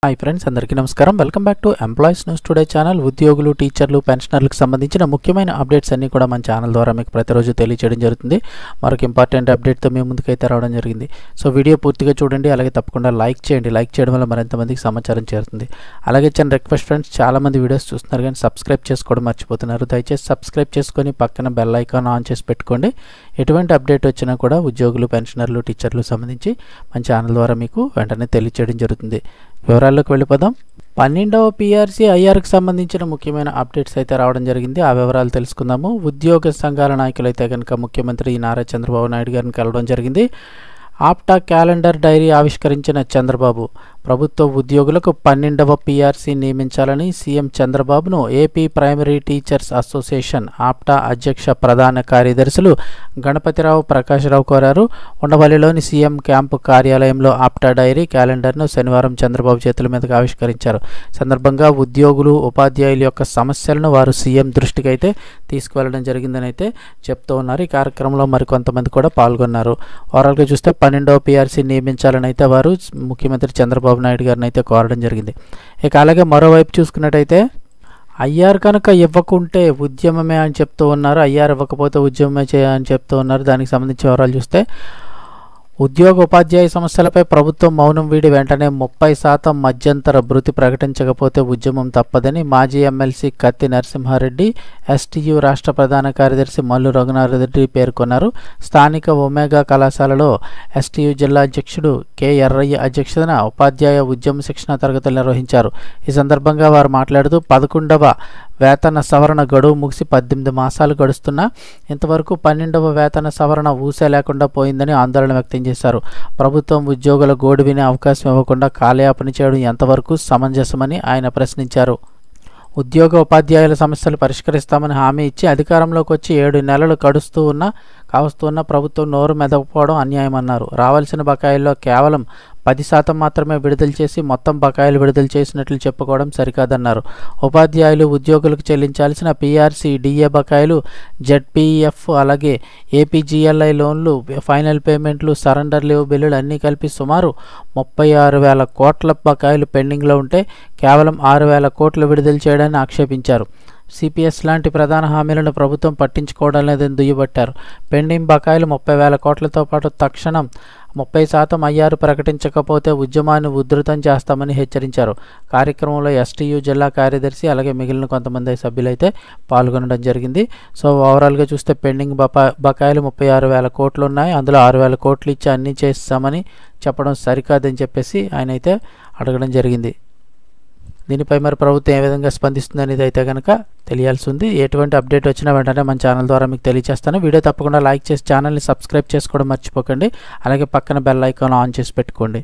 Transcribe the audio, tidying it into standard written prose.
Hi friends, అందరికీ నమస్కారం. Welcome back to employees news today channel. ఉద్యోగులు, టీచర్లు, పెన్షనర్లకు సంబంధించిన ముఖ్యమైన అప్డేట్స్ అన్నీ కూడా మన ఛానల్ ద్వారా మీకు ప్రతిరోజు తెలియజేయడం జరుగుతుంది. మరొక ఇంపార్టెంట్ అప్డేట్తో మీ ముందుకైతే రావడం జరిగింది. సో వీడియో పూర్తిగా చూడండి, అలాగే తప్పకుండా లైక్ చేయండి. లైక్ చేయడం వల్ల మరింత మందికి సమాచారం చేరుతుంది. అలాగే చిన్న రిక్వెస్ట్ ఫ్రెండ్స్, చాలామంది వీడియోస్ చూస్తున్నారు కానీ సబ్స్క్రైబ్ చేసుకోవడం మర్చిపోతున్నారు. దయచేసి సబ్స్క్రైబ్ చేసుకొని పక్కన బెల్ ఐకాన్ ఆన్ చేసి పెట్టుకోండి. ఎటువంటి అప్డేట్ వచ్చినా కూడా ఉద్యోగులు, పెన్షనర్లు, టీచర్లు సంబంధించి మన ఛానల్ ద్వారా మీకు వెంటనే తెలియజేయడం జరుగుతుంది. వివరాల్లోకి వెళ్ళిపోదాం. 12వ PRC IRకి సంబంధించిన ముఖ్యమైన అప్డేట్స్ అయితే రావడం జరిగింది. ఆ వివరాలు తెలుసుకుందాము. ఉద్యోగ సంఘాల నాయకులైతే కనుక ముఖ్యమంత్రి నారా చంద్రబాబు నాయుడు గారిని కలవడం జరిగింది. ఆప్టా క్యాలెండర్ డైరీ ఆవిష్కరించిన చంద్రబాబు ప్రభుత్వ ఉద్యోగులకు 12వ PRC నియమించాలని సీఎం చంద్రబాబును ఏపీ ప్రైమరీ టీచర్స్ అసోసియేషన్ ఆప్టా అధ్యక్ష ప్రధాన కార్యదర్శులు గణపతిరావు, ప్రకాశ్రావు కోరారు. ఉండవల్లిలోని సీఎం క్యాంపు కార్యాలయంలో ఆప్టా డైరీ క్యాలెండర్ను శనివారం చంద్రబాబు చేతుల మీదుగా ఆవిష్కరించారు. సందర్భంగా ఉద్యోగులు, ఉపాధ్యాయుల యొక్క సమస్యలను వారు సీఎం దృష్టికి అయితే తీసుకువెళ్ళడం జరిగిందని అయితే చెప్తూ ఉన్నారు. ఈ కార్యక్రమంలో మరికొంతమంది కూడా పాల్గొన్నారు. ఓవరాల్గా చూస్తే 12వ PRC నియమించాలని అయితే వారు ముఖ్యమంత్రి చంద్రబాబు నాయుడు గారిని అయితే కోరడం జరిగింది. ఇక అలాగే మరోవైపు చూసుకున్నట్టయితే IR కనుక ఇవ్వకుంటే ఉద్యమమే అని చెప్తూ ఉన్నారు. IR ఇవ్వకపోతే ఉద్యమమే చేయని చెప్తూ ఉన్నారు. దానికి సంబంధించి వివరాలు చూస్తే ఉద్యోగ, ఉపాధ్యాయ సమస్యలపై ప్రభుత్వం మౌనం వీడి వెంటనే 30% మధ్యంతర భృతి ప్రకటించకపోతే ఉద్యమం తప్పదని మాజీ ఎమ్మెల్సీ కత్తి నరసింహారెడ్డి, STU రాష్ట్ర ప్రధాన కార్యదర్శి మల్లు రఘునాథరెడ్డి పేర్కొన్నారు. స్థానిక ఒమేగా కళాశాలలో STU జిల్లా అధ్యక్షుడు K. ఎర్రయ్య అధ్యక్షతన ఉపాధ్యాయ ఉద్యమ శిక్షణ తరగతులు నిర్వహించారు. ఈ సందర్భంగా వారు మాట్లాడుతూ 11వ వేతన సవరణ గడువు ముగిసి 18 మాసాలు గడుస్తున్నా ఇంతవరకు 12వ వేతన సవరణ ఊసే లేకుండా పోయిందని ఆందోళన వ్యక్తం చేశారు. ప్రభుత్వం ఉద్యోగుల గోడు వినే అవకాశం ఇవ్వకుండా కాలయాపన చేయడం ఎంతవరకు సమంజసమని ఆయన ప్రశ్నించారు. ఉద్యోగ, ఉపాధ్యాయుల సమస్యలు పరిష్కరిస్తామని హామీ ఇచ్చి అధికారంలోకి వచ్చి 7 నెలలు కావస్తున్న ప్రభుత్వం నోరు మెదకపోవడం అన్యాయమన్నారు. రావాల్సిన బకాయిల్లో కేవలం 10% మాత్రమే విడుదల చేసి మొత్తం బకాయిలు విడుదల చేసినట్లు చెప్పుకోవడం సరికాదన్నారు. ఉపాధ్యాయులు, ఉద్యోగులకు చెల్లించాల్సిన PRC, DA బకాయిలు, ZPF అలాగే APGLI లోన్లు, ఫైనల్ పేమెంట్లు, సరెండర్ లీవ్ బిల్లులు అన్నీ కలిపి సుమారు 36,000 కోట్ల బకాయిలు పెండింగ్లో ఉంటే కేవలం 6,000 కోట్లు విడుదల చేయడాన్ని ఆక్షేపించారు. CPS లాంటి ప్రధాన హామీలను ప్రభుత్వం పట్టించుకోవడం లేదని దుయ్యబట్టారు. పెండింగ్ బకాయిలు 30,000 కోట్లతో పాటు తక్షణం 30% IR ప్రకటించకపోతే ఉద్యమాన్ని ఉధృతం చేస్తామని హెచ్చరించారు. కార్యక్రమంలో STU జిల్లా కార్యదర్శి అలాగే మిగిలిన కొంతమంది సభ్యులైతే పాల్గొనడం జరిగింది. సో ఓవరాల్గా చూస్తే పెండింగ్ బకాయిలు 36,000 కోట్లు ఉన్నాయి. అందులో 6,000 కోట్లు ఇచ్చి అన్నీ చేస్తామని చెప్పడం సరికాదని చెప్పేసి ఆయన అయితే అడగడం జరిగింది. దీనిపై మరి ప్రభుత్వం ఏ విధంగా స్పందిస్తుంది అనేది అయితే కనుక తెలియాల్సి ఉంది. ఎటువంటి అప్డేట్ వచ్చినా వెంటనే మన ఛానల్ ద్వారా మీకు తెలియజేస్తాను. వీడియో తప్పకుండా లైక్ చేసి ఛానల్ని సబ్స్క్రైబ్ చేసుకోవడం మర్చిపోకండి. అలాగే పక్కన బెల్ ఐకాన్ ఆన్ చేసి పెట్టుకోండి.